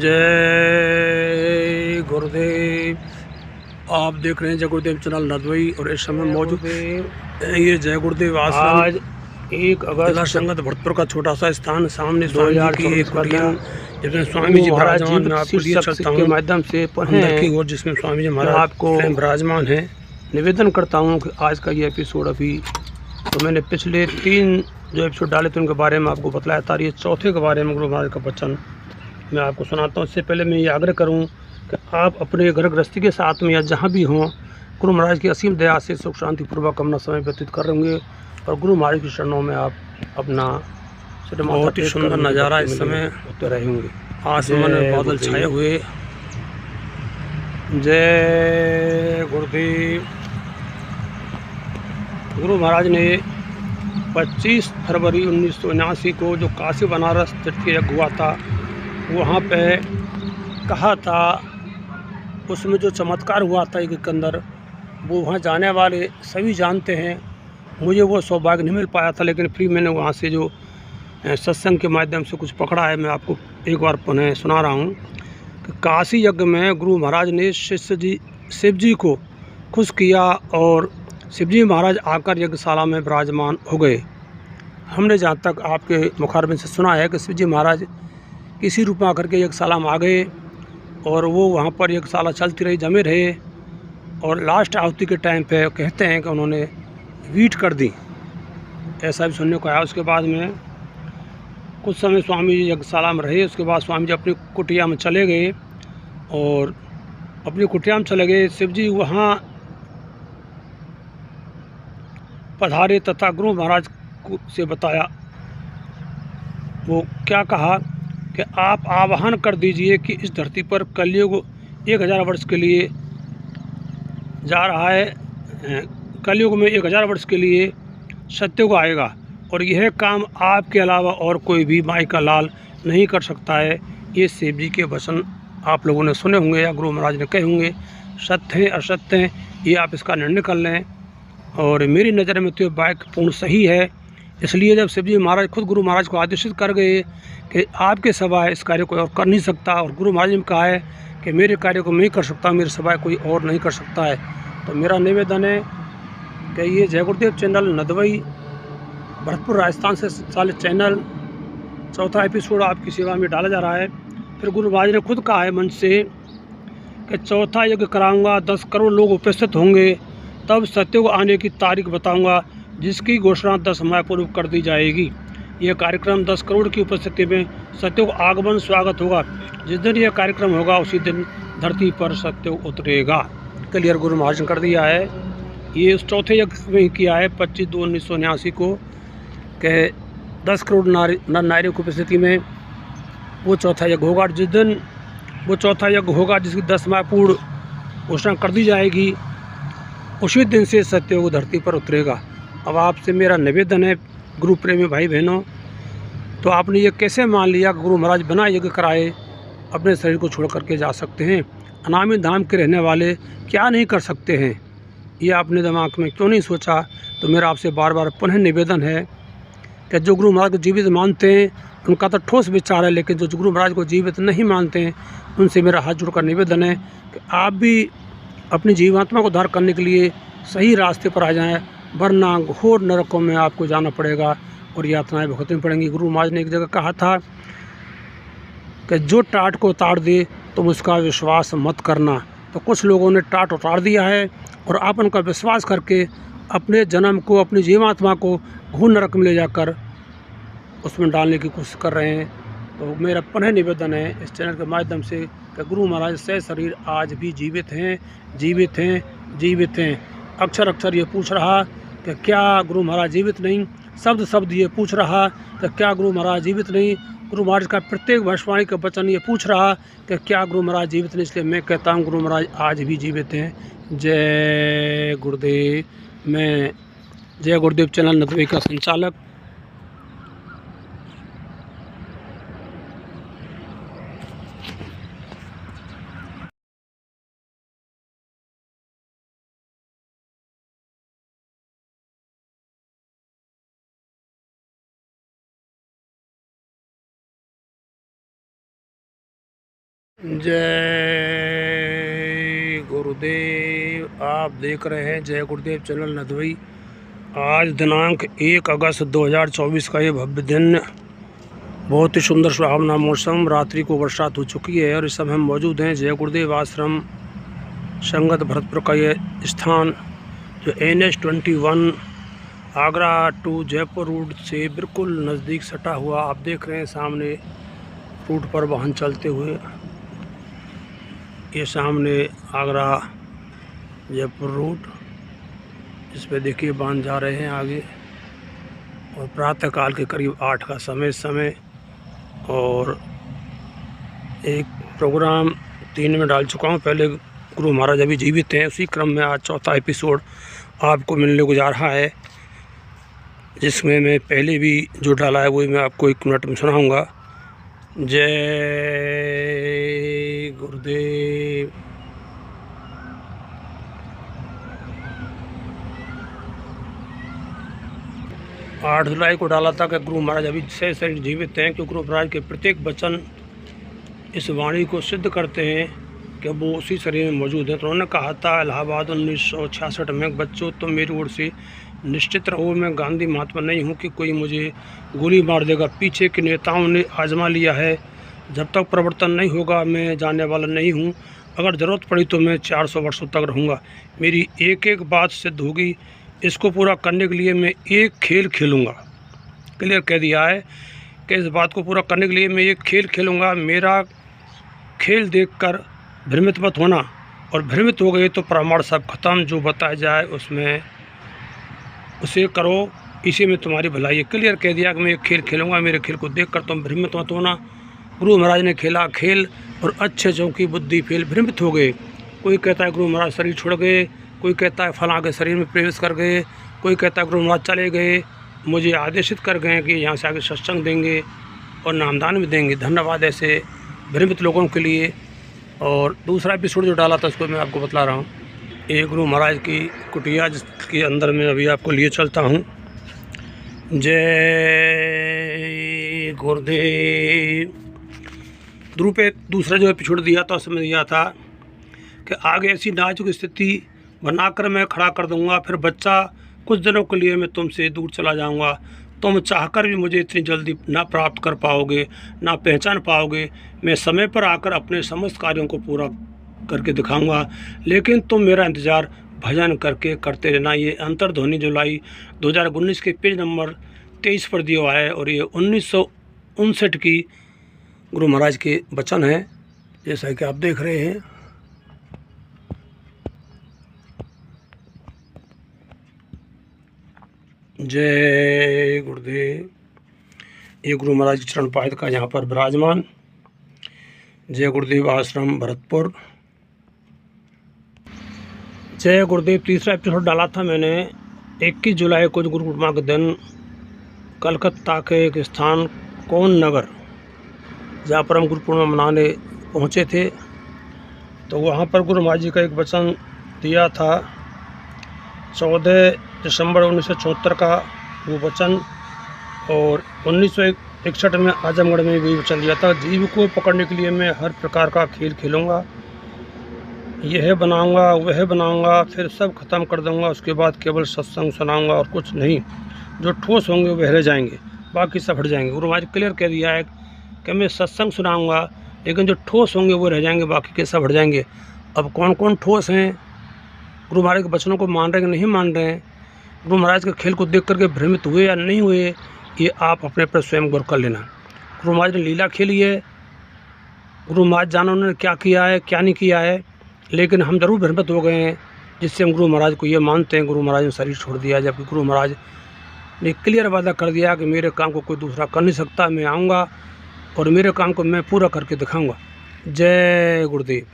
जय गुरुदेव। आप देख रहे हैं जय गुरुदेव चैनल नदवई और इस समय मौजूद ये जय गुरुदेव आश्रम आज 1 जिला अगस्त संगत भरतपुर का छोटा सा स्थान, सामने स्वामी जी की एक 2024 का कुटिया दिन जिसमें स्वामी जी महाराज विराजमान। मैं जीवित आपको लिए शीर्षक चलता के हूँ माध्यम से अंदर की पुनः ओर, जिसमें स्वामी जी मैं महाराज आपको स्वयं विराजमान है। निवेदन करता हूँ कि आज का ये एपिसोड अभी तो मैंने पिछले 3 जो एपिसोड डाले थे उनके बारे में आपको बतलाया था। ये चौथे के बारे में गुरु महाराज का वचन मैं आपको सुनाता हूँ। इससे पहले मैं ये आग्रह करूँ कि आप अपने घर गृहस्थी के साथ में या जहाँ भी हों, गुरु महाराज की असीम दया से सुख शांति पूर्वक अपना समय व्यतीत कर होंगे और गुरु महाराज की शरणों में आप अपना बहुत ही सुंदर नज़ारा इस समय होते रहेंगे। आसमान में बादल छाए हुए। जय गुरुदेव। गुरु महाराज ने 25 फरवरी 1979 को जो काशी बनारस तीर्थ यज्ञ हुआ था, वहाँ पे कहा था, उसमें जो चमत्कार हुआ था यज्ञ के अंदर, वो वहाँ जाने वाले सभी जानते हैं। मुझे वो सौभाग्य नहीं मिल पाया था, लेकिन फिर मैंने वहाँ से जो सत्संग के माध्यम से कुछ पकड़ा है, मैं आपको एक बार पुनः सुना रहा हूँ कि काशी यज्ञ में गुरु महाराज ने शिव जी को खुश किया और शिव जी महाराज आकर यज्ञशाला में विराजमान हो गए। हमने जहाँ तक आपके मुखारबिन से सुना है कि शिव जी महाराज किसी रूप में आकर के यज्ञशाला में आ गए और वो वहाँ पर यज्ञशाला चलती रही, जमे रहे और लास्ट आहुति के टाइम पे कहते हैं कि उन्होंने वीट कर दी, ऐसा भी सुनने को आया। उसके बाद में कुछ समय स्वामी जी यज्ञशाला में रहे। उसके बाद स्वामी जी अपनी कुटिया में चले गए और अपनी कुटिया में चले गए। शिव जी वहाँ पधारे तथा गुरु महाराज से बताया, वो क्या कहा कि आप आवाहन कर दीजिए कि इस धरती पर कलयुग 1000 वर्ष के लिए जा रहा है। कलयुग में 1000 वर्ष के लिए सत्ययुग आएगा और यह काम आपके अलावा और कोई भी माई का लाल नहीं कर सकता है। ये शिव जी के वचन आप लोगों ने सुने होंगे या गुरु महाराज ने कहे होंगे। सत्य हैं असत्य हैं, ये आप इसका निर्णय कर लें। और मेरी नज़र में तो ये बात पूर्ण सही है। इसलिए जब शिव जी महाराज खुद गुरु महाराज को आदेशित कर गए कि आपके सिवाय इस कार्य कोई और कर नहीं सकता, और गुरु महाराज ने कहा है कि मेरे कार्य को मैं ही कर सकता, मेरे सिवाय कोई और नहीं कर सकता है, तो मेरा निवेदन है कि ये जय गुरुदेव चैनल नदवई भरतपुर राजस्थान से संचालित चैनल चौथा एपिसोड आपकी सेवा में डाला जा रहा है। फिर गुरु महाराज ने खुद कहा है मंच से कि चौथा यज्ञ कराऊंगा, 10 करोड़ लोग उपस्थित होंगे, तब सत्ययुग आने की तारीख बताऊंगा, जिसकी घोषणा 10 माह पूर्व कर दी जाएगी। यह कार्यक्रम 10 करोड़ की उपस्थिति में सत्ययुग आगमन स्वागत होगा। जिस दिन यह कार्यक्रम होगा उसी दिन धरती पर सत्ययुग उतरेगा। क्लियर गुरु महाराज ने कर दिया है। ये उस चौथे यज्ञ में किया है 25/2/1979 को कि 10 करोड़ नर नारियों की उपस्थिति में वो चौथा यज्ञ होगा। जिस दिन वो चौथा यज्ञ होगा, जिसकी 10 माह पूर्व घोषणा कर दी जाएगी, उसी दिन से सत्ययुग धरती पर उतरेगा। अब आपसे मेरा निवेदन है गुरु प्रेमी भाई बहनों, तो आपने ये कैसे मान लिया कि गुरु महाराज बिना यज्ञ कराए अपने शरीर को छोड़ करके जा सकते हैं? अनामी धाम के रहने वाले क्या नहीं कर सकते हैं? ये आपने दिमाग में क्यों नहीं सोचा? तो मेरा आपसे बार बार पुनः निवेदन है कि जो गुरु महाराज को जीवित मानते हैं उनका तो ठोस विचार है, लेकिन जो गुरु महाराज को जीवित नहीं मानते हैं उनसे मेरा हाथ जोड़कर निवेदन है कि आप भी अपनी जीवात्मा को उद्धार करने के लिए सही रास्ते पर आ जाएं, वरना घोर नरकों में आपको जाना पड़ेगा और यातनाएं भुगतनी पड़ेंगी। गुरु महाराज ने एक जगह कहा था कि जो टाट को उतार दे तुम उसका विश्वास मत करना। तो कुछ लोगों ने टाट उतार दिया है और आप उनका विश्वास करके अपने जन्म को, अपनी जीवात्मा को घोर नरक में ले जाकर उसमें डालने की कोशिश कर रहे हैं। तो मेरा पुनः निवेदन है इस चैनल के माध्यम से कि गुरु महाराज से शरीर आज भी जीवित हैं, जीवित हैं, जीवित हैं। अक्षर अक्षर ये पूछ रहा कि क्या गुरु महाराज जीवित नहीं? शब्द शब्द ये पूछ रहा कि क्या गुरु महाराज जीवित नहीं? गुरु महाराज का प्रत्येक भविष्यवाणी का वचन ये पूछ रहा कि क्या गुरु महाराज जीवित नहीं? इसलिए मैं कहता हूँ गुरु महाराज आज भी जीवित हैं। जय गुरुदेव। मैं जय गुरुदेव चैनल नदवई का संचालक जय गुरुदेव। आप देख रहे हैं जय गुरुदेव चैनल नदवई। आज दिनांक 1 अगस्त 2024 का ये भव्य दिन, बहुत ही सुंदर सुहावना मौसम, रात्रि को बरसात हो चुकी है और इस समय हम मौजूद हैं जय गुरुदेव आश्रम संगत भरतपुर का ये स्थान, जो NH-21 Agra to Jaipur root से बिल्कुल नज़दीक सटा हुआ। आप देख रहे हैं सामने रूट पर वाहन चलते हुए, ये सामने आगरा जयपुर रूट, इस पे देखिए वाहन जा रहे हैं आगे। और प्रातःकाल के करीब 8 का समय और एक प्रोग्राम 3 में डाल चुका हूँ। पहले गुरु महाराज अभी जीवित हैं, उसी क्रम में आज चौथा एपिसोड आपको मिलने को जा रहा है, जिसमें मैं पहले भी जो डाला है वही मैं आपको 1 मिनट में सुनाऊँगा। जय गुरुदेव। आठ जुलाई को डाला था कि गुरु महाराज अभी से शरीर जीवित हैं, क्योंकि गुरु महाराज के प्रत्येक वचन इस वाणी को सिद्ध करते हैं कि वो उसी शरीर में मौजूद है। तो उन्होंने कहा था इलाहाबाद 1966 में, बच्चों तुम मेरी ओर से निश्चित रहो, मैं गांधी महात्मा नहीं हूँ कि कोई मुझे गोली मार देगा। पीछे के नेताओं ने आजमा लिया है, जब तक परिवर्तन नहीं होगा मैं जाने वाला नहीं हूँ। अगर ज़रूरत पड़ी तो मैं 400 वर्षों तक रहूँगा। मेरी एक एक बात सिद्ध होगी, इसको पूरा करने के लिए मैं एक खेल खेलूँगा। क्लियर कह दिया है कि इस बात को पूरा करने के लिए मैं एक खेल खेलूँगा। मेरा खेल देखकर भ्रमित मत होना, और भ्रमित हो गए तो प्रमाण सब खत्म। जो बताया जाए उसमें उसे करो, इसी में तुम्हारी भलाई है। क्लियर कह दिया कि मैं एक खेल खेलूँगा, मेरे खेल को देख कर तुम भ्रमित मत होना। गुरु महाराज ने खेला खेल और अच्छे चौकी बुद्धि फेल, भ्रमित हो गए। कोई कहता है गुरु महाराज शरीर छोड़ गए, कोई कहता है फलां के शरीर में प्रवेश कर गए, कोई कहता है गुरु महाराज चले गए, मुझे आदेशित कर गए कि यहाँ से आगे सत्संग देंगे और नामदान भी देंगे। धन्यवाद ऐसे भ्रमित लोगों के लिए। और दूसरा एपिसोड जो डाला था उसको मैं आपको बतला रहा हूँ। ये गुरु महाराज की कुटिया, जिसके अंदर मैं अभी आपको लिए चलता हूँ। जय गुरुदेव। ध्रुव पे दूसरा जो एपिसोड दिया था उसमें दिया था कि आगे ऐसी नाजुक स्थिति बनाकर मैं खड़ा कर दूंगा, फिर बच्चा कुछ दिनों के लिए मैं तुमसे दूर चला जाऊंगा। तुम चाहकर भी मुझे इतनी जल्दी ना प्राप्त कर पाओगे, ना पहचान पाओगे। मैं समय पर आकर अपने समस्त कार्यों को पूरा करके दिखाऊंगा, लेकिन तुम मेरा इंतज़ार भजन करके करते रहना। ये अंतर्ध्वनि जुलाई 2019 के पेज नंबर 23 पर दिया हुआ है, और ये 1959 की गुरु महाराज के वचन हैं, जैसा कि आप देख रहे हैं। जय गुरुदेव। ये गुरु महाराज की चरण पाद का यहाँ पर विराजमान, जय गुरुदेव आश्रम भरतपुर। जय गुरुदेव। तीसरा एपिसोड डाला था मैंने 21 जुलाई को, गुरु पूर्णिमा के दिन, कलकत्ता के एक स्थान कौन नगर, जहाँ पर हम गुरु पूर्णिमा मनाने पहुँचे थे। तो वहाँ पर गुरु महाराज जी का एक वचन दिया था, 14 दिसंबर 1974 का वो वचन, और 1961 में आजमगढ़ में भी वचन दिया था। जीव को पकड़ने के लिए मैं हर प्रकार का खेल खेलूँगा, यह बनाऊँगा वह बनाऊँगा, फिर सब खत्म कर दूँगा। उसके बाद केवल सत्संग सुनाऊँगा और कुछ नहीं। जो ठोस होंगे वह रह जाएंगे, बाकी सब हट जाएंगे। गुरु महाराज क्लियर कह दिया है कि मैं सत्संग सुनाऊँगा, लेकिन जो ठोस होंगे वो रह जाएंगे, बाकी के सब हट जाएंगे। अब कौन कौन ठोस हैं, गुरु महाराज के वचनों को मान रहे हैं कि नहीं मान रहे हैं, गुरु महाराज के खेल को देख करके भ्रमित हुए या नहीं हुए, ये आप अपने पर स्वयं गौर कर लेना। गुरु महाराज ने लीला खेली है, गुरु महाराज जाना उन्होंने क्या किया है क्या नहीं किया है, लेकिन हम ज़रूर भ्रमित हो गए हैं, जिससे हम गुरु महाराज को ये मानते हैं गुरु महाराज ने शरीर छोड़ दिया, जबकि गुरु महाराज ने क्लियर वादा कर दिया कि मेरे काम को कोई दूसरा कर नहीं सकता। मैं आऊँगा और मेरे काम को मैं पूरा करके दिखाऊँगा। जय गुरुदेव।